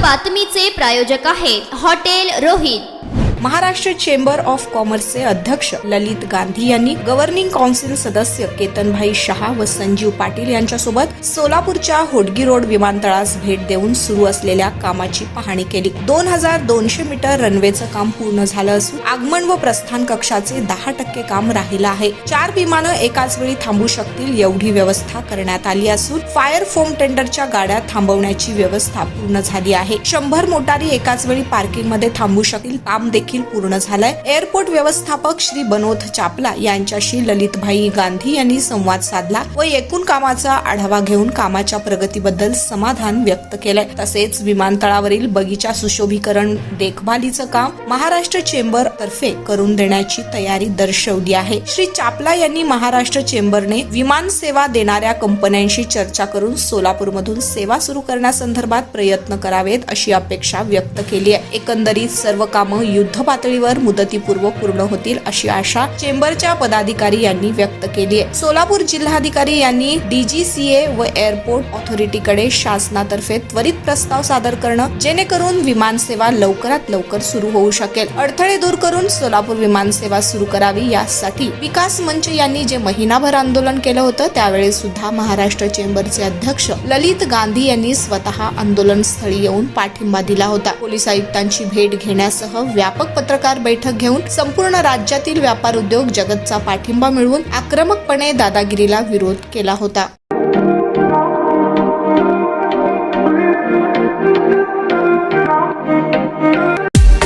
बातमीचे प्रायोजक आहेत hotel Rohit. Maharashtra chamber of कॉमर्सचे अध्यक्ष ललित गांधी यांनी गव्हर्निंग काउन्सिल सदस्य केतनभाई शहा व संजीव पाटील यांच्यासोबत सोलापूरच्या होडगी रोड विमानतळास भेट देऊन सुरू असलेल्या कामाची पाहणी केली। 2200 मीटर रनवेचं काम पूर्ण झालं असून आगमन व प्रस्थान कक्षाचे 10% काम राहिलं आहे। 4 विमानं एकाच वेळी थांबू शकतील एवढी व्यवस्था करण्यात आली असून फायर फोम टेंडरच्या गाड्या थांबवण्याची व्यवस्था पूर्ण झाली आहे। 100 मोटारी एकाच वेळी पार्किंग मध्ये थांबू शकतील काम देखील पूर्ण झालंय। एअरपोर्ट व्यवस्थापक श्री बनोद चापला यांच्याशी ललितभाई गांधी यांनी संवाद साधला व एकूण कामाचा आढावा घेऊन कामाच्या प्रगतीबद्दल समाधान व्यक्त केलंय। तसेच विमानतळावरील बगीचा सुशोभीकरण देखभालीचं काम महाराष्ट्र चेंबर तर्फे करून देण्याची तयारी दर्शवली आहे। श्री चापला यांनी महाराष्ट्र चेंबरने विमान सेवा देणाऱ्या कंपन्यांशी चर्चा करून सोलापूरमधून सेवा सुरू करण्यासंदर्भात प्रयत्न करावेत अशी अपेक्षा व्यक्त केली आहे। एकंदरीत सर्व कामं युद्ध पातळीवर मुदतीपूर्व पूर्ण होतील अशी आशा चेंबरच्या पदाधिकारी यांनी व्यक्त केली आहे। सोलापूर जिल्हाधिकारी यांनी डीजीसीए व एअरपोर्ट ऑथॉरिटीकडे शासनातर्फे त्वरित प्रस्ताव सादर करणं जेणेकरून विमानसेवा लवकरात लवकर सुरू होऊ शकेल। अडथळे दूर करून सोलापूर विमानसेवा सुरू करावी यासाठी विकास मंच यांनी जे महिनाभर आंदोलन केलं होतं त्यावेळी सुद्धा महाराष्ट्र चेंबरचे अध्यक्ष ललित गांधी यांनी स्वतः आंदोलनस्थळी येऊन पाठिंबा दिला होता। पोलीस आयुक्तांची भेट घेण्यासह व्यापक पत्रकार बैठक घेऊन संपूर्ण राज्यातील व्यापार उद्योग जगतचा पाठिंबा मिळवून आक्रमकपणे दादागिरीला विरोध केला होता।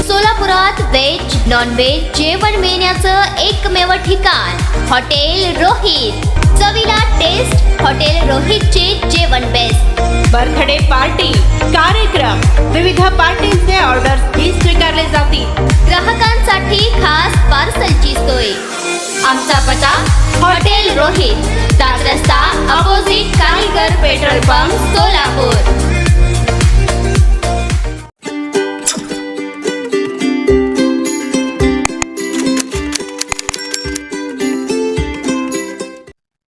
सोलापुरात व्हेज नॉन व्हेज जेवण मिळण्याचं एकमेव ठिकाण हॉटेल रोहित। चवीला टेस्ट हॉटेल रोहितचे जेवण बेस्ट। बर्थडे पार्टी कार्यक्रम विविध पार्टींचे ऑर्डर्स ही स्वीकारले जातील। ग्राहकांसाठी खास पार्सलची सोय। आमचा पत्ता हॉटेल रोहित, दादर रस्ता opposite Kaligar petrol pump Solapur.